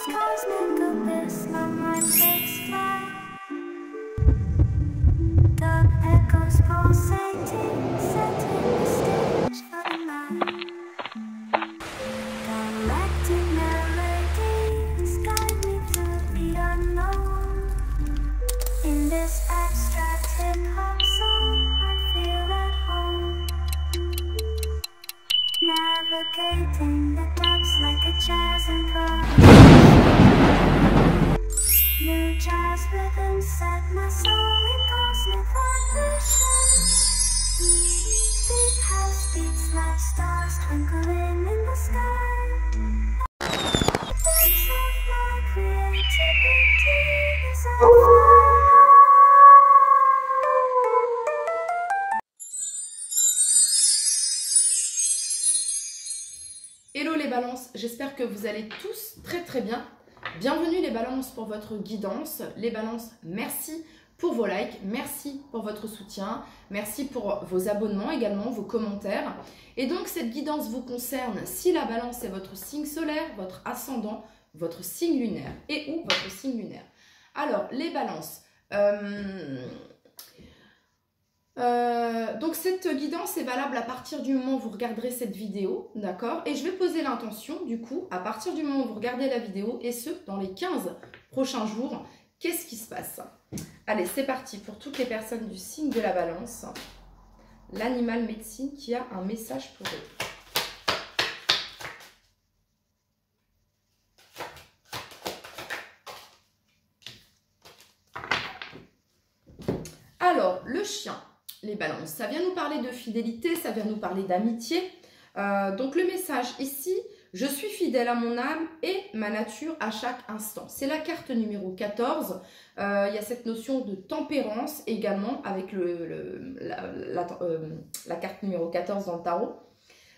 cosmic abyss, my mind takes flight. The echoes pulsating, setting the stage for the night. Galactic melodies guide me through the unknown. In this abstract hip-hop song, I feel at home. Navigating the depths like a jazz improviser. New jazz rhythms set my soul in cosmic vibration. Deep house beats like stars twinkling in the sky. Sense of my creativity is on fire. Hello les balances, j'espère que vous allez tous très bien. Bienvenue les balances pour votre guidance. Les balances, merci pour vos likes, merci pour votre soutien, merci pour vos abonnements également, vos commentaires. Et donc cette guidance vous concerne si la balance est votre signe solaire, votre ascendant, votre signe lunaire et ou votre signe lunaire. Alors les balances, donc cette guidance est valable à partir du moment où vous regarderez cette vidéo, d'accord? Et je vais poser l'intention, du coup, à partir du moment où vous regardez la vidéo, et ce, dans les 15 prochains jours, qu'est-ce qui se passe? Allez, c'est parti pour toutes les personnes du signe de la balance. L'animal médecine qui a un message pour eux. Alors, le chien. Les balances, ça vient nous parler de fidélité, ça vient nous parler d'amitié. Donc le message ici, je suis fidèle à mon âme et ma nature à chaque instant. C'est la carte numéro 14. Il y a cette notion de tempérance également avec la carte numéro 14 dans le tarot.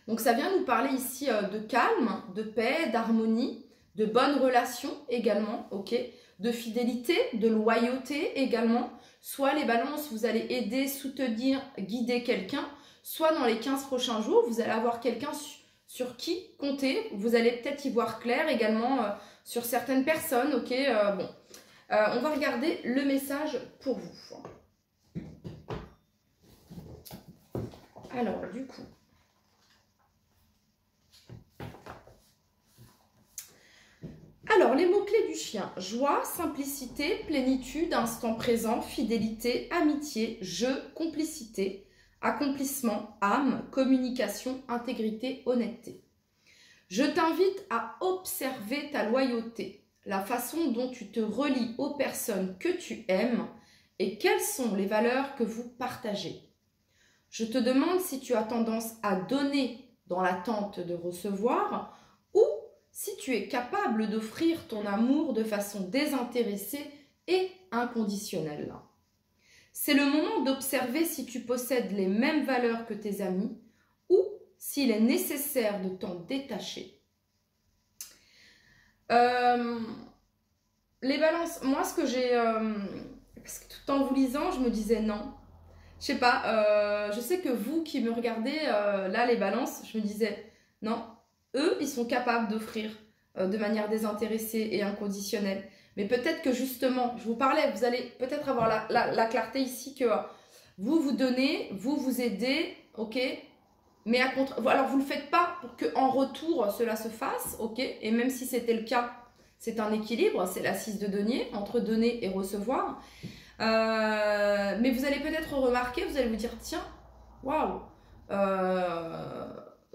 Donc ça vient nous parler ici de calme, de paix, d'harmonie, de bonnes relations également, ok, de fidélité, de loyauté également. Soit les balances, vous allez aider, soutenir, guider quelqu'un, soit dans les 15 prochains jours, vous allez avoir quelqu'un sur qui compter. Vous allez peut-être y voir clair également sur certaines personnes, ok. On va regarder le message pour vous. Alors, du coup... Alors, les mots-clés du chien. Joie, simplicité, plénitude, instant présent, fidélité, amitié, jeu, complicité, accomplissement, âme, communication, intégrité, honnêteté. Je t'invite à observer ta loyauté, la façon dont tu te relies aux personnes que tu aimes et quelles sont les valeurs que vous partagez. Je te demande si tu as tendance à donner dans l'attente de recevoir ou si tu es capable d'offrir ton amour de façon désintéressée et inconditionnelle. C'est le moment d'observer si tu possèdes les mêmes valeurs que tes amis ou s'il est nécessaire de t'en détacher. Les balances, moi ce que j'ai... parce que tout en vous lisant, je me disais non. Je sais pas, je sais que vous qui me regardez, là les balances, je me disais non. Eux, ils sont capables d'offrir de manière désintéressée et inconditionnelle. Mais peut-être que justement, je vous parlais, vous allez peut-être avoir la clarté ici que vous donnez, vous aidez, ok? Mais alors, vous ne le faites pas pour qu'en retour, cela se fasse, ok? Et même si c'était le cas, c'est un équilibre, c'est l'assise de denier, entre donner et recevoir. Mais vous allez peut-être remarquer, vous allez vous dire, tiens, waouh,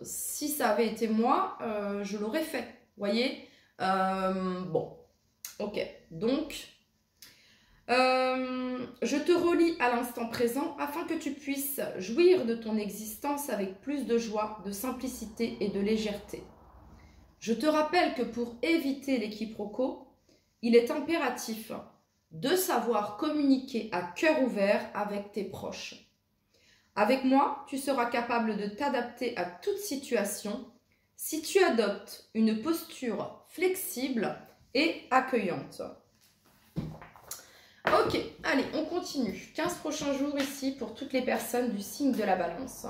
si ça avait été moi, je l'aurais fait, voyez. Bon, ok, donc, je te relie à l'instant présent afin que tu puisses jouir de ton existence avec plus de joie, de simplicité et de légèreté. Je te rappelle que pour éviter les quiproquos, il est impératif de savoir communiquer à cœur ouvert avec tes proches. Avec moi, tu seras capable de t'adapter à toute situation si tu adoptes une posture flexible et accueillante. Ok, allez, on continue. 15 prochains jours ici pour toutes les personnes du signe de la Balance.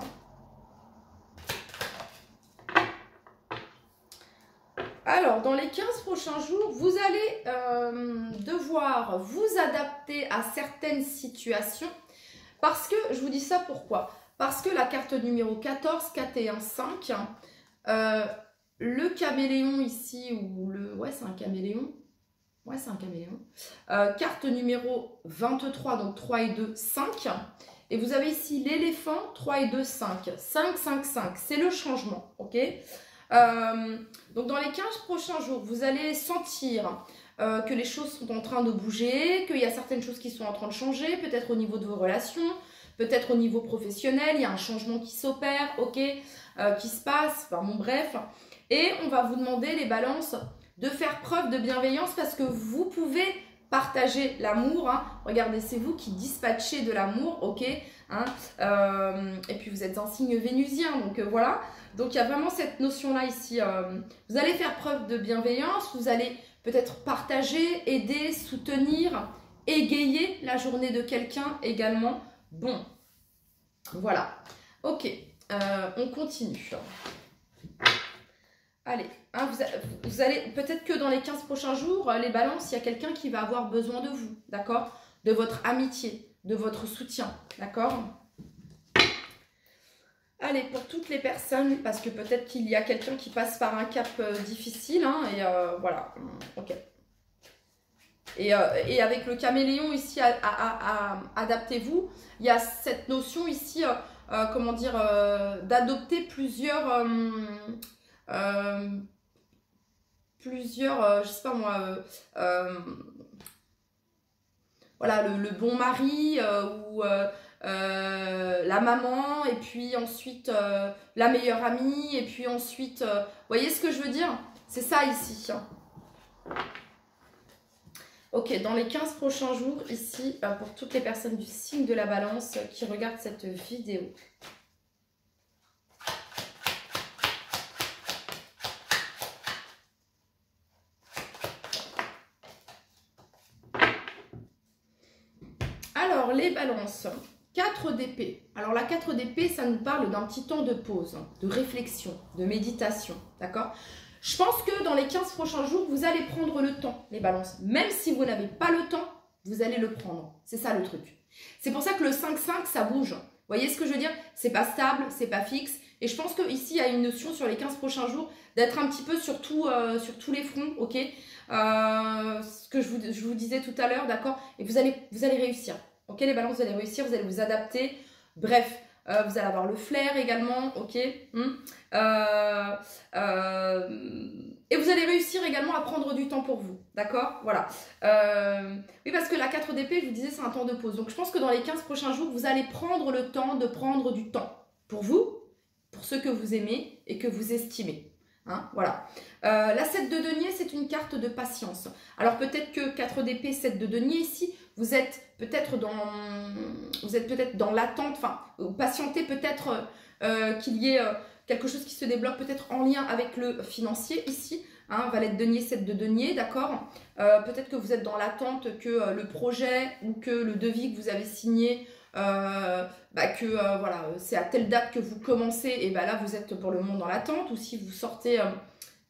Alors, dans les 15 prochains jours, vous allez devoir vous adapter à certaines situations. Parce que, je vous dis ça pourquoi? Parce que la carte numéro 14, 4 et 1, 5, le caméléon ici, ou le... Ouais, c'est un caméléon. Ouais, c'est un caméléon. Carte numéro 23, donc 3 et 2, 5. Et vous avez ici l'éléphant, 3 et 2, 5. 5, 5, 5. C'est le changement, ok? Donc, dans les 15 prochains jours, vous allez sentir que les choses sont en train de bouger, qu'il y a certaines choses qui sont en train de changer, peut-être au niveau de vos relations, peut-être au niveau professionnel, il y a un changement qui s'opère, ok, qui se passe, enfin bon bref. Et on va vous demander, les balances, de faire preuve de bienveillance parce que vous pouvez partager l'amour. Hein. Regardez, c'est vous qui dispatchez de l'amour, ok, hein, et puis vous êtes un signe vénusien, donc voilà. Donc il y a vraiment cette notion-là ici. Vous allez faire preuve de bienveillance, vous allez peut-être partager, aider, soutenir, égayer la journée de quelqu'un également. Bon, voilà. Ok, on continue. Allez, hein, vous allez, peut-être que dans les 15 prochains jours, les balances, il y a quelqu'un qui va avoir besoin de vous, d'accord? De votre amitié, de votre soutien, d'accord? Allez, pour toutes les personnes, parce que peut-être qu'il y a quelqu'un qui passe par un cap difficile, hein, et voilà, ok. Et avec le caméléon ici, adaptez-vous, il y a cette notion ici, comment dire, d'adopter plusieurs, je sais pas moi, voilà, le bon mari ou la maman, et puis ensuite la meilleure amie, et puis ensuite, vous voyez ce que je veux dire? C'est ça ici. Ok, dans les 15 prochains jours, ici, pour toutes les personnes du signe de la balance qui regardent cette vidéo. Alors, les balances, 4 d'épée. Alors, la 4 d'épée, ça nous parle d'un petit temps de pause, de réflexion, de méditation, d'accord? Je pense que dans les 15 prochains jours, vous allez prendre le temps, les balances. Même si vous n'avez pas le temps, vous allez le prendre. C'est ça le truc. C'est pour ça que le 5-5, ça bouge. Vous voyez ce que je veux dire? C'est pas stable, c'est pas fixe. Et je pense qu'ici, il y a une notion sur les 15 prochains jours d'être un petit peu sur tous les fronts, ok? Ce que je vous disais tout à l'heure, d'accord? Et vous allez réussir. Ok, les balances, vous allez réussir, vous allez vous adapter. Bref, vous allez avoir le flair également, ok, et vous allez réussir également à prendre du temps pour vous, d'accord? Voilà. Oui, parce que la 4 d'épée, je vous disais, c'est un temps de pause. Donc, je pense que dans les 15 prochains jours, vous allez prendre le temps de prendre du temps pour vous, pour ceux que vous aimez et que vous estimez. Hein, voilà. La 7 de denier, c'est une carte de patience. Alors, peut-être que 4 d'épée, 7 de denier ici, vous êtes peut-être dans l'attente, enfin, patientez peut-être qu'il y ait quelque chose qui se débloque peut-être en lien avec le financier ici, hein, valet de denier, 7 de denier, d'accord. Peut-être que vous êtes dans l'attente que le projet ou que le devis que vous avez signé, voilà, c'est à telle date que vous commencez, et ben là vous êtes pour le moment dans l'attente, ou si vous sortez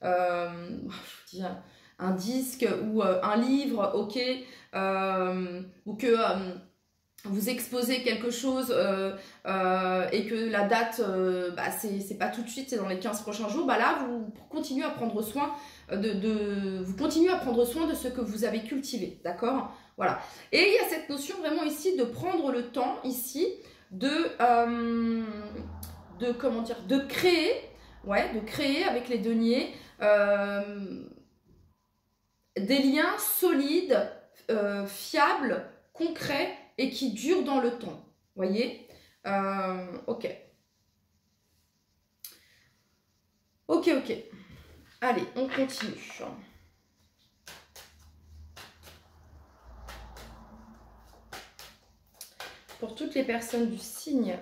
je vous dis, un disque ou un livre, ok, ou que vous exposez quelque chose et que la date, c'est pas tout de suite, c'est dans les 15 prochains jours, bah là, vous continuez à prendre soin vous continuez à prendre soin de ce que vous avez cultivé, d'accord? Voilà. Et il y a cette notion vraiment ici de prendre le temps ici comment dire, de créer avec les deniers des liens solides, fiables, concrets et qui durent dans le temps. Voyez? Ok. Ok. Allez, on continue. Pour toutes les personnes du signe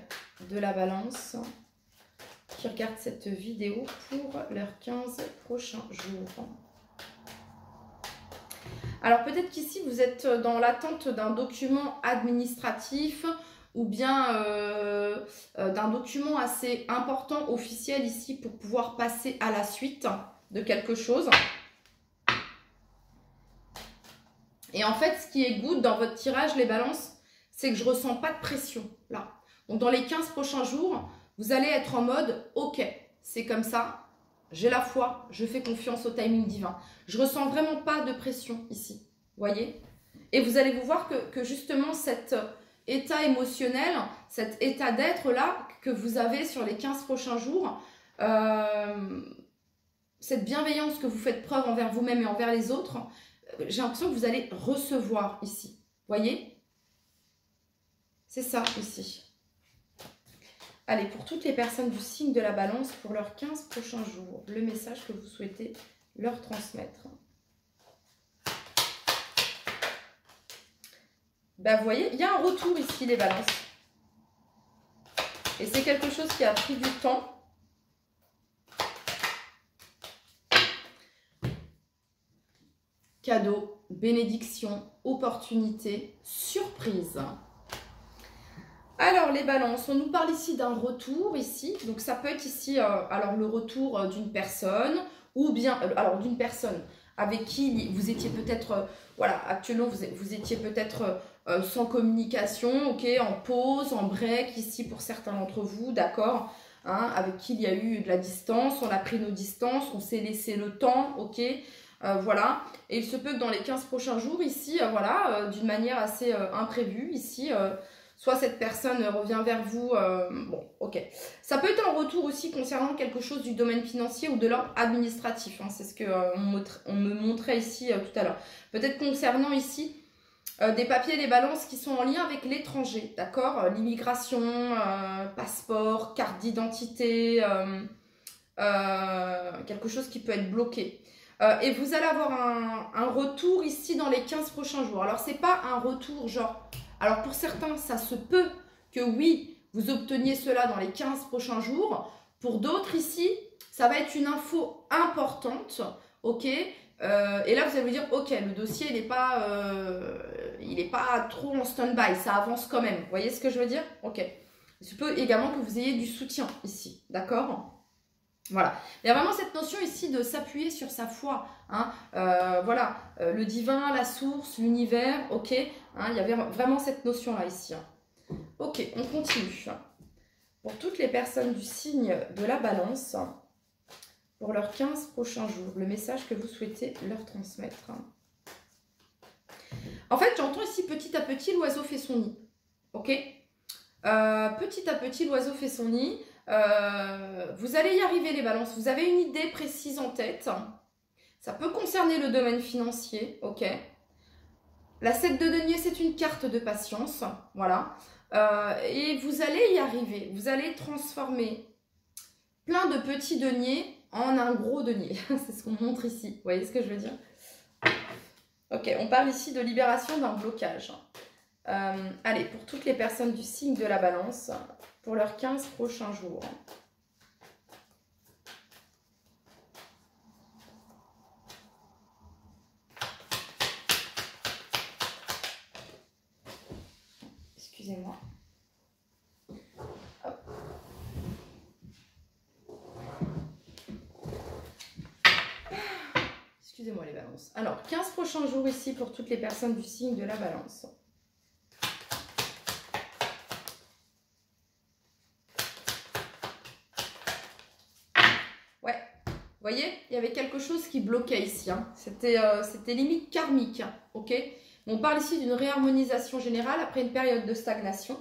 de la balance qui regardent cette vidéo pour leurs 15 prochains jours. Alors peut-être qu'ici vous êtes dans l'attente d'un document administratif ou bien d'un document assez important, officiel ici pour pouvoir passer à la suite, de quelque chose. Et en fait, ce qui est good dans votre tirage, les balances, c'est que je ne ressens pas de pression là. Donc, dans les 15 prochains jours, vous allez être en mode « Ok, c'est comme ça, j'ai la foi, je fais confiance au timing divin. » Je ne ressens vraiment pas de pression ici, voyez? Et vous allez vous voir que justement, cet état émotionnel, cet état d'être là que vous avez sur les 15 prochains jours, cette bienveillance que vous faites preuve envers vous-même et envers les autres, j'ai l'impression que vous allez recevoir ici. Voyez? C'est ça ici. Allez, pour toutes les personnes du signe de la balance, pour leurs 15 prochains jours, le message que vous souhaitez leur transmettre. Ben, vous voyez, il y a un retour ici, les balances. Et c'est quelque chose qui a pris du temps. Cadeau, bénédiction, opportunité, surprise. Alors, les balances, on nous parle ici d'un retour, ici. Donc, ça peut être ici, alors, le retour d'une personne, ou bien, alors, d'une personne avec qui vous étiez peut-être, voilà, actuellement, vous étiez peut-être sans communication, ok, en pause, en break, ici, pour certains d'entre vous, d'accord, hein, avec qui il y a eu de la distance, on a pris nos distances, on s'est laissé le temps, ok, voilà, et il se peut que dans les 15 prochains jours, ici, voilà, d'une manière assez imprévue, ici, soit cette personne revient vers vous, bon, ok. Ça peut être un retour aussi concernant quelque chose du domaine financier ou de l'ordre administratif, hein, c'est ce qu'on me montrait ici tout à l'heure. Peut-être concernant ici des papiers et des balances qui sont en lien avec l'étranger, d'accord, l'immigration, passeport, carte d'identité, quelque chose qui peut être bloqué. Et vous allez avoir un retour ici dans les 15 prochains jours. Alors, c'est pas un retour genre... Alors, pour certains, ça se peut que oui, vous obteniez cela dans les 15 prochains jours. Pour d'autres ici, ça va être une info importante, ok. Et là, vous allez vous dire, ok, le dossier, il n'est pas trop en stand-by, ça avance quand même. Vous voyez ce que je veux dire? Ok. Il se peut également que vous ayez du soutien ici, d'accord? Voilà, il y a vraiment cette notion ici de s'appuyer sur sa foi, hein, voilà, le divin, la source, l'univers, ok, hein, il y avait vraiment cette notion-là ici. Hein. Ok, on continue. Pour toutes les personnes du signe de la balance, pour leurs 15 prochains jours, le message que vous souhaitez leur transmettre. En fait, j'entends ici petit à petit, l'oiseau fait son nid, ok, petit à petit, l'oiseau fait son nid. Vous allez y arriver les balances, vous avez une idée précise en tête, ça peut concerner le domaine financier, ok. La 7 de denier, c'est une carte de patience, voilà, et vous allez y arriver, vous allez transformer plein de petits deniers en un gros denier, c'est ce qu'on montre ici, vous voyez ce que je veux dire? Ok, on parle ici de libération d'un blocage. Allez, pour toutes les personnes du signe de la balance, pour leurs 15 prochains jours. Excusez-moi. Excusez-moi les balances. Alors, 15 prochains jours ici pour toutes les personnes du signe de la balance. Vous voyez, il y avait quelque chose qui bloquait ici. Hein. C'était limite karmique. Hein, ok. On parle ici d'une réharmonisation générale après une période de stagnation.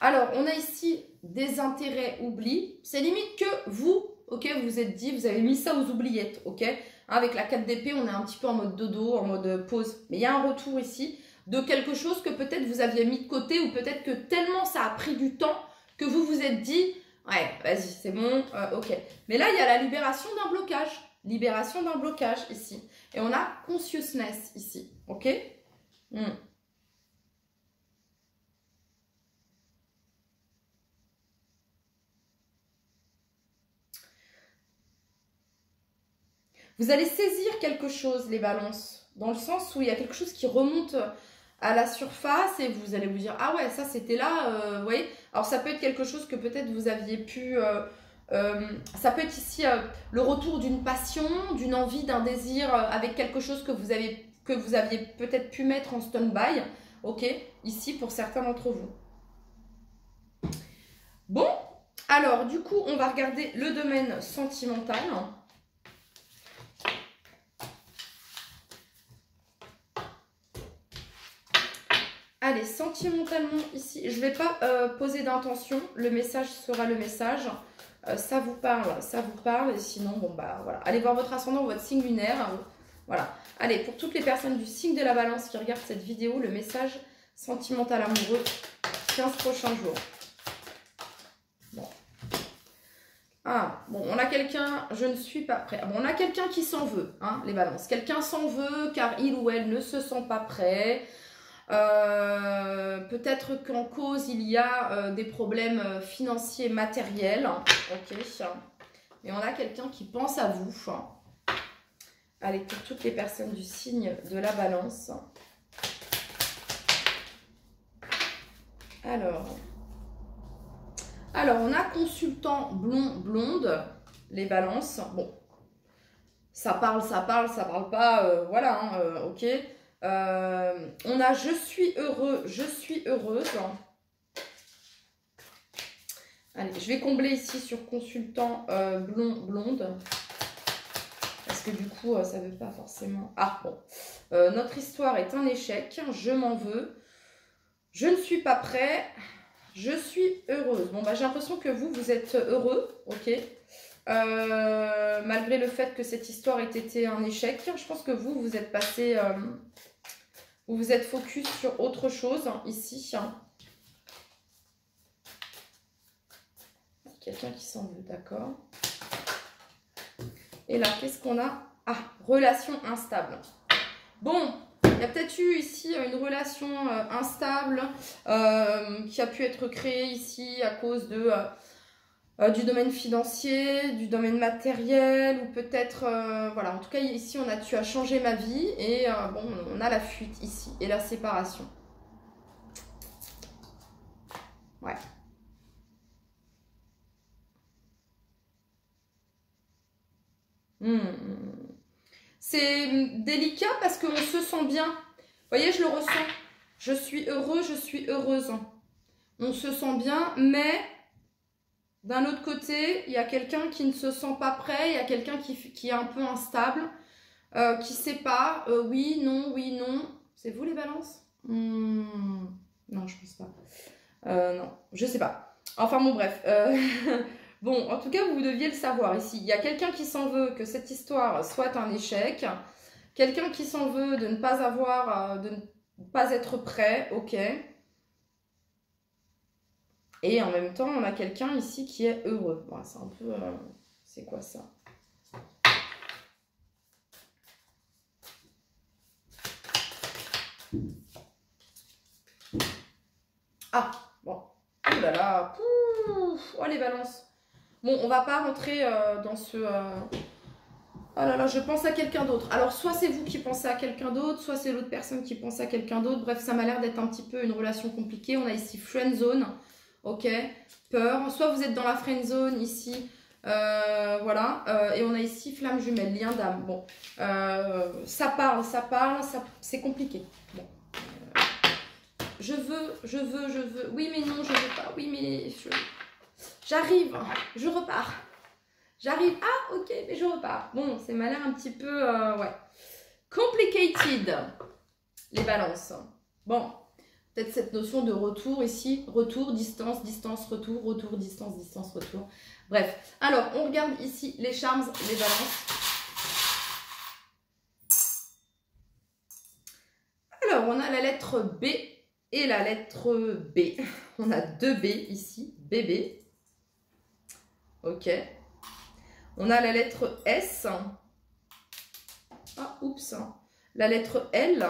Alors, on a ici des intérêts oublis. C'est limite que vous, ok, vous vous êtes dit, vous avez mis ça aux oubliettes, ok. Avec la 4 d'épée, on est un petit peu en mode dodo, en mode pause. Mais il y a un retour ici de quelque chose que peut-être vous aviez mis de côté ou peut-être que tellement ça a pris du temps que vous vous êtes dit... Ouais, vas-y, c'est bon, ok. Mais là, il y a la libération d'un blocage. Libération d'un blocage ici. Et on a consciousness ici, ok. Vous allez saisir quelque chose, les balances, dans le sens où il y a quelque chose qui remonte à la surface et vous allez vous dire, ah ouais, ça c'était là, vous voyez. Alors ça peut être quelque chose que peut-être vous aviez pu Ça peut être ici le retour d'une passion, d'une envie, d'un désir avec quelque chose que vous aviez peut-être pu mettre en stand-by. Ok, ici pour certains d'entre vous. Bon, alors du coup, on va regarder le domaine sentimental. Allez, sentimentalement ici, je ne vais pas poser d'intention, le message sera le message. Ça vous parle, et sinon, bon bah voilà. Allez voir votre ascendant, votre signe lunaire. Voilà. Allez, pour toutes les personnes du signe de la balance qui regardent cette vidéo, le message sentimental amoureux, 15 prochains jours. Bon. Ah, bon, on a quelqu'un, je ne suis pas prêt. Bon, on a quelqu'un qui s'en veut, hein, les balances. Quelqu'un s'en veut car il ou elle ne se sent pas prêt. Peut-être qu'en cause il y a des problèmes financiers matériels, ok, et on a quelqu'un qui pense à vous. Allez, pour toutes les personnes du signe de la balance, alors on a consultant blonde, les balances. Bon, ça parle pas, voilà, hein, ok. On a je suis heureux, je suis heureuse. Allez, je vais combler ici sur consultant blonde. Parce que du coup, ça veut pas forcément... Ah, bon. Notre histoire est un échec. Je m'en veux. Je ne suis pas prêt. Je suis heureuse. Bon, bah, j'ai l'impression que vous êtes heureux. Ok. Malgré le fait que cette histoire ait été un échec, je pense que vous êtes passé... vous êtes focus sur autre chose, hein, ici. Quelqu'un qui s'en veut, d'accord. Et là, qu'est-ce qu'on a? Ah, relation instable. Bon, il y a peut-être eu ici une relation instable qui a pu être créée ici à cause de, du domaine financier, du domaine matériel, ou peut-être, voilà, en tout cas ici on a tu as changé ma vie, et bon, on a la fuite ici, et la séparation. Ouais. C'est délicat parce qu'on se sent bien. Vous voyez, je le ressens. Je suis heureux, je suis heureuse. On se sent bien, mais d'un autre côté, il y a quelqu'un qui ne se sent pas prêt. Il y a quelqu'un qui est un peu instable, qui ne sait pas. Oui, non, oui, non. C'est vous les balances? Non, je pense pas. Non, je sais pas. Enfin bon, bref. Bon, en tout cas, vous deviez le savoir ici. Il y a quelqu'un qui s'en veut que cette histoire soit un échec. Quelqu'un qui s'en veut de ne pas avoir, de ne pas être prêt, ok. Et en même temps, on a quelqu'un ici qui est heureux. Bon, c'est un peu... c'est quoi ça? Ah, bon. Oh là là. Pouf, oh les balances. Bon, on va pas rentrer dans ce... Oh là là, je pense à quelqu'un d'autre. Alors, soit c'est vous qui pensez à quelqu'un d'autre, soit c'est l'autre personne qui pense à quelqu'un d'autre. Bref, ça m'a l'air d'être un petit peu une relation compliquée. On a ici friend zone, ok, peur. Soit vous êtes dans la friend zone ici, voilà. Et on a ici flamme jumelle, lien d'âme. Bon, ça parle, c'est compliqué. Bon. Je veux. Oui, mais non, je veux pas. Oui, mais j'arrive, je repars. J'arrive, ah ok, mais je repars. Bon, c'est m'a l'air un petit peu, ouais. Complicated, les balances. Bon, peut-être cette notion de retour ici. Retour, distance, distance, retour, retour, distance, distance, retour. Bref, alors on regarde ici les charms, les balances. Alors, on a la lettre B et la lettre B. On a deux B ici, bébé. Ok. On a la lettre S. Ah, oups. La lettre L.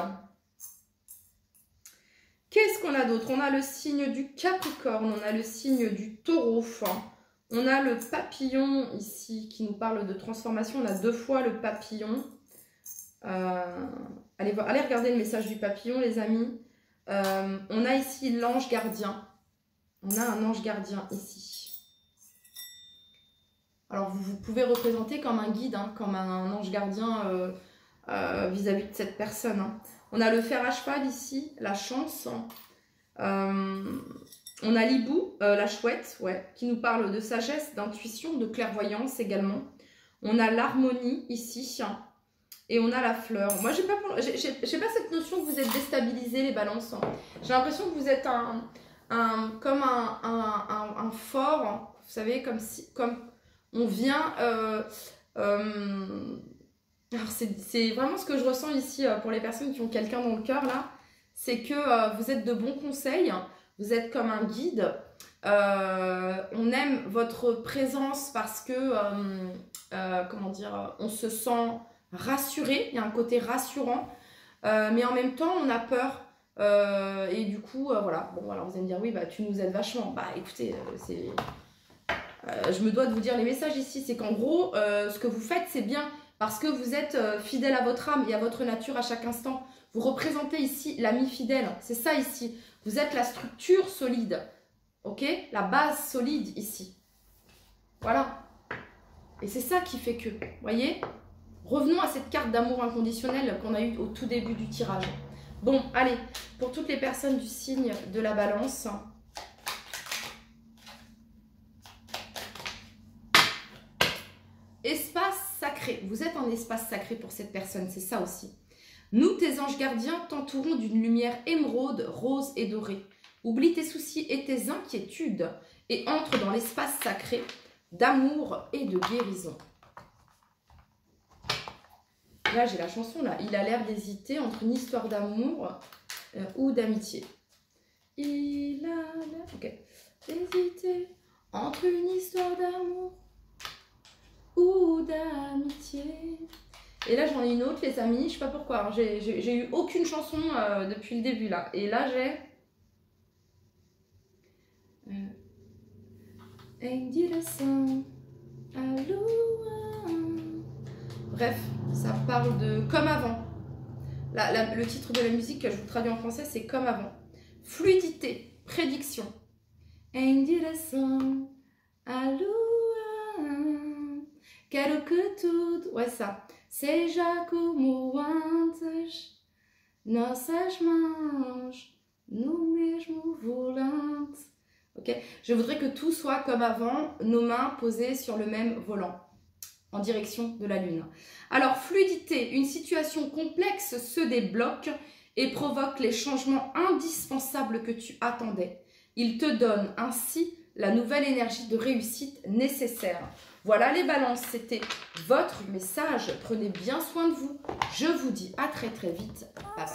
Qu'est-ce qu'on a d'autre? On a le signe du Capricorne. On a le signe du Taureau. On a le papillon ici qui nous parle de transformation. On a deux fois le papillon. Allez regarder le message du papillon, les amis. On a ici l'ange gardien. On a un ange gardien ici. Alors, vous pouvez représenter comme un guide, hein, comme un ange gardien vis-à-vis de cette personne. Hein. On a le fer à cheval ici, la chance. On a l'hibou, la chouette, ouais, qui nous parle de sagesse, d'intuition, de clairvoyance également. On a l'harmonie ici. Et on a la fleur. Moi, j'ai pas cette notion que vous êtes déstabilisés, les balances. J'ai l'impression que vous êtes comme un fort. Vous savez, comme on vient... alors, c'est vraiment ce que je ressens ici pour les personnes qui ont quelqu'un dans le cœur, là. C'est que vous êtes de bons conseils. Vous êtes comme un guide. On aime votre présence parce que, comment dire, on se sent rassuré. Il y a un côté rassurant. Mais en même temps, on a peur. Et du coup, voilà. Bon, alors vous allez me dire, oui, bah, tu nous aides vachement. Bah, écoutez, je me dois de vous dire les messages ici. C'est qu'en gros, ce que vous faites, c'est bien. Parce que vous êtes fidèle à votre âme et à votre nature à chaque instant. Vous représentez ici l'ami fidèle. C'est ça ici. Vous êtes la structure solide. Ok? La base solide ici. Voilà. Et c'est ça qui fait que. Vous voyez? Revenons à cette carte d'amour inconditionnel qu'on a eue au tout début du tirage. Bon, allez. Pour toutes les personnes du signe de la balance. Espace sacré. Vous êtes un espace sacré pour cette personne. C'est ça aussi. Nous, tes anges gardiens, t'entourons d'une lumière émeraude, rose et dorée. Oublie tes soucis et tes inquiétudes et entre dans l'espace sacré d'amour et de guérison. Là, j'ai la chanson, là. Il a l'air d'hésiter entre une histoire d'amour ou d'amitié. Il a l'air... Ok. D'hésiter entre une histoire d'amour ou d'amitié. Et là, j'en ai une autre, les amis. Je sais pas pourquoi. Hein. J'ai eu aucune chanson depuis le début, là. Et là, j'ai... Bref, ça parle de comme avant. Le titre de la musique que je vous traduis en français, c'est comme avant. Fluidité, prédiction. Quero que tudo, ouais ça, seja como antes, nossas mãos no mesmo volante. Ok, je voudrais que tout soit comme avant, nos mains posées sur le même volant, en direction de la lune. Alors, fluidité, une situation complexe se débloque et provoque les changements indispensables que tu attendais. Il te donne ainsi la nouvelle énergie de réussite nécessaire. Voilà les balances, c'était votre message. Prenez bien soin de vous. Je vous dis à très très vite. Bye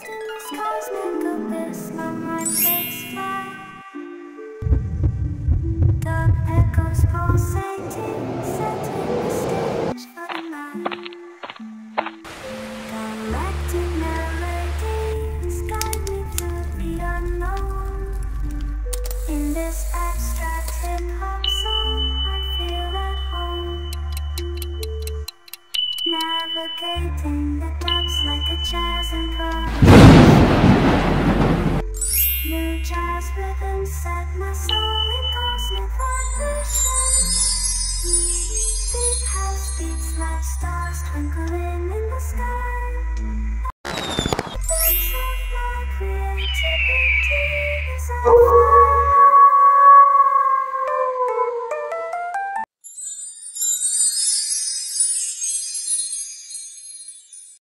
Navigating the depths like a jazz improv. New jazz rhythms set my soul